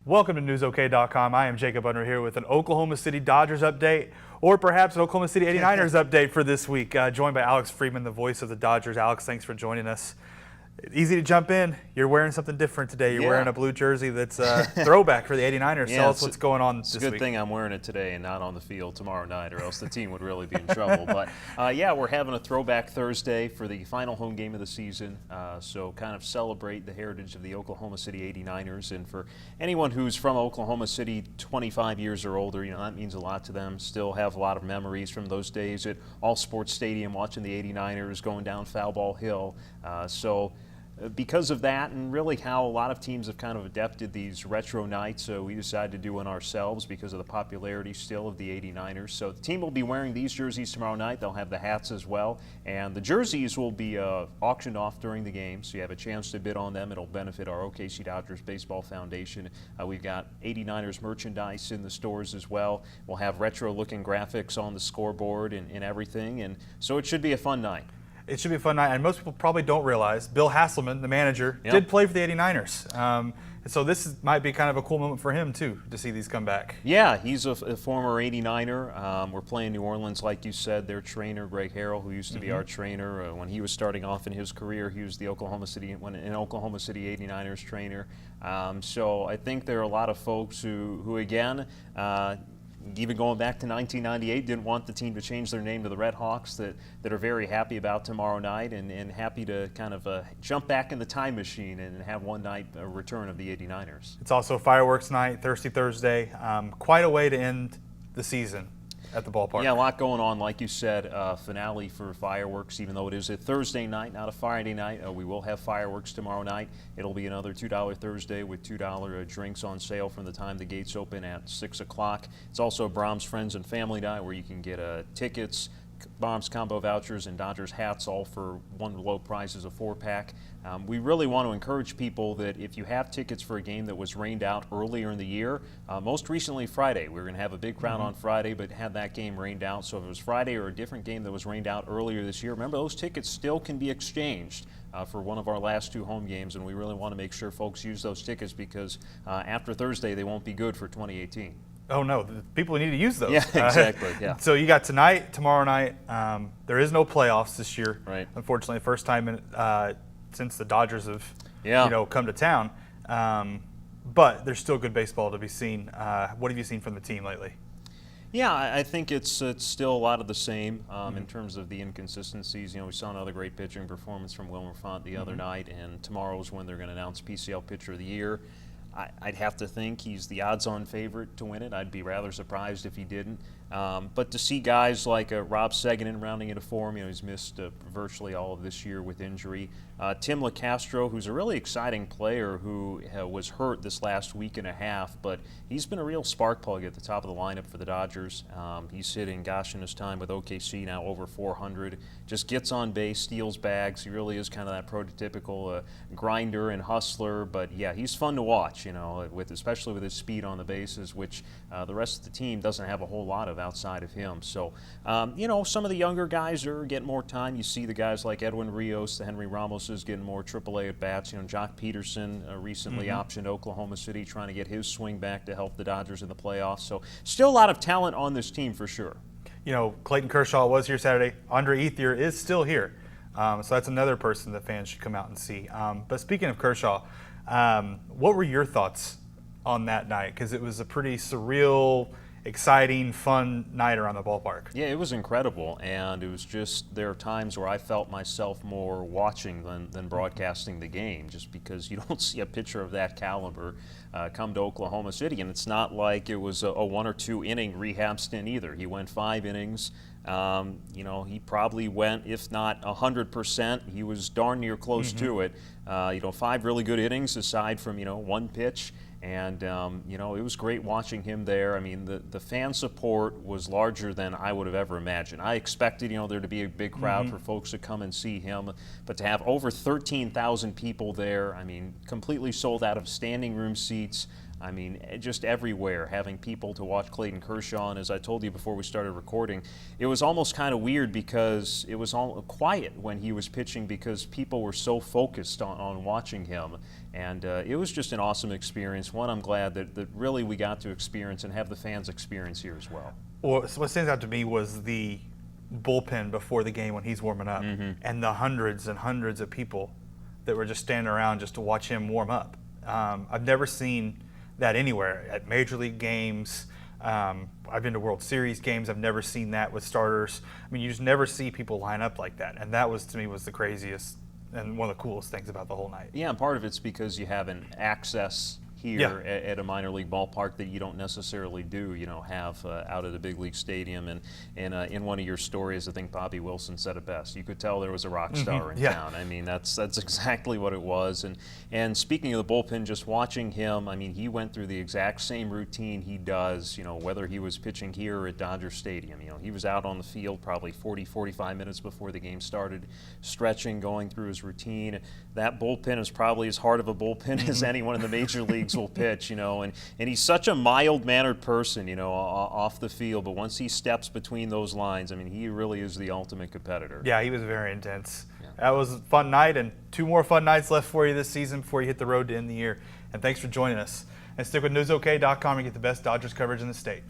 Welcome to NewsOK.com. I am Jacob Unruh here with an Oklahoma City Dodgers update, or perhaps an Oklahoma City 89ers update for this week. Joined by Alex Friedman, the voice of the Dodgers. Alex, thanks for joining us. Easy to jump in. You're wearing something different today. You're wearing a blue jersey that's a throwback for the 89ers. Tell us what's going on this week. It's a good thing I'm wearing it today and not on the field tomorrow night, or else the team would really be in trouble. But, yeah, we're having a Throwback Thursday for the final home game of the season, so kind of celebrate the heritage of the Oklahoma City 89ers. And for anyone who's from Oklahoma City 25 years or older, that means a lot to them. Still have a lot of memories from those days at All Sports Stadium watching the 89ers going down Foul Ball Hill. Because of that, and really how a lot of teams have kind of adapted these retro nights, we decided to do one ourselves because of the popularity still of the 89ers. So the team will be wearing these jerseys tomorrow night. They'll have the hats as well. And the jerseys will be auctioned off during the game, so you have a chance to bid on them. It'll benefit our OKC Dodgers Baseball Foundation. We've got 89ers merchandise in the stores as well. We'll have retro-looking graphics on the scoreboard and everything. And so it should be a fun night. It should be a fun night, and most people probably don't realize Bill Hasselman, the manager, did play for the 89ers. So this might be kind of a cool moment for him, too, to see these come back. Yeah, he's a former 89er. We're playing New Orleans, like you said. Their trainer, Greg Harrell, who used to be our trainer when he was starting off in his career, he was the Oklahoma City 89ers trainer. So I think there are a lot of folks who again, even going back to 1998, didn't want the team to change their name to the Red Hawks, that are very happy about tomorrow night and happy to kind of jump back in the time machine and have one night a return of the 89ers. It's also fireworks night, Thirsty Thursday. Quite a way to end the season at the ballpark. Yeah, a lot going on. Like you said, finale for fireworks, even though it is a Thursday night, not a Friday night. We will have fireworks tomorrow night. It'll be another $2 Thursday with $2 drinks on sale from the time the gates open at 6 o'clock. It's also Brahms Friends and Family Night, where you can get tickets, Brahms combo vouchers, and Dodgers hats, all for one low price as a 4-pack. We really want to encourage people that if you have tickets for a game that was rained out earlier in the year, most recently Friday, we were going to have a big crowd on Friday, but had that game rained out. So if it was Friday or a different game that was rained out earlier this year, remember those tickets still can be exchanged for one of our last 2 home games, and we really want to make sure folks use those tickets because after Thursday they won't be good for 2018. Oh, no. The people need to use those. Yeah, exactly. Yeah. So you got tonight, tomorrow night. There is no playoffs this year. Right. Unfortunately, first time since the Dodgers have come to town. But there's still good baseball to be seen. What have you seen from the team lately? Yeah, I think it's still a lot of the same in terms of the inconsistencies. We saw another great pitching performance from Wilmer Font the other night, and tomorrow is when they're going to announce PCL Pitcher of the Year. I'd have to think he's the odds-on favorite to win it. I'd be rather surprised if he didn't. But to see guys like Rob Seguin rounding into form, he's missed virtually all of this year with injury. Tim LeCastro, who's a really exciting player who was hurt this last week and a half, but he's been a real spark plug at the top of the lineup for the Dodgers. He's hitting, in his time with OKC now over 400. Just gets on base, steals bags. He really is kind of that prototypical grinder and hustler. But yeah, he's fun to watch, especially with his speed on the bases, which the rest of the team doesn't have a whole lot of outside of him. So, some of the younger guys are getting more time. You see the guys like Edwin Rios, the Henry Ramoses getting more AAA at bats. Jock Peterson recently optioned Oklahoma City, trying to get his swing back to help the Dodgers in the playoffs. So, still a lot of talent on this team for sure. Clayton Kershaw was here Saturday. Andre Ethier is still here. So that's another person that fans should come out and see. But speaking of Kershaw, what were your thoughts on that night? Because it was a pretty surreal, exciting, fun night around the ballpark. Yeah, it was incredible, and it was there are times where I felt myself more watching than broadcasting the game, just because you don't see a pitcher of that caliber come to Oklahoma City, and it's not like it was a 1 or 2 inning rehab stint either. He went 5 innings. He probably went, if not 100%, he was darn near close to it. 5 really good innings aside from, 1 pitch. And, it was great watching him there. I mean, the fan support was larger than I would have ever imagined. I expected, there to be a big crowd for folks to come and see him. But to have over 13,000 people there, I mean, completely sold out of standing room seats. I mean, just everywhere, having people to watch Clayton Kershaw. And as I told you before we started recording, it was almost kind of weird because it was all quiet when he was pitching because people were so focused on watching him. And it was just an awesome experience. One I'm glad that really we got to experience and have the fans experience here as well. Well, what stands out to me was the bullpen before the game when he's warming up, and the hundreds and hundreds of people that were just standing around just to watch him warm up. I've never seen that anywhere at Major League games. I've been to World Series games. I've never seen that with starters. I mean, you just never see people line up like that, and that was, to me, was the craziest and one of the coolest things about the whole night. Yeah, and part of it's because you have an access here at a minor league ballpark that you don't necessarily have out at a big league stadium. And in one of your stories, I think Bobby Wilson said it best. You could tell there was a rock star in town. I mean, that's exactly what it was. And speaking of the bullpen, just watching him, I mean, he went through the exact same routine he does, whether he was pitching here or at Dodger Stadium. He was out on the field probably 40, 45 minutes before the game started, stretching, going through his routine. That bullpen is probably as hard of a bullpen as anyone in the major leagues will pitch, and he's such a mild-mannered person, off the field, but once he steps between those lines, I mean, he really is the ultimate competitor. Yeah, he was very intense. Yeah. That was a fun night, and 2 more fun nights left for you this season before you hit the road to end the year. And thanks for joining us. And stick with newsok.com and get the best Dodgers coverage in the state.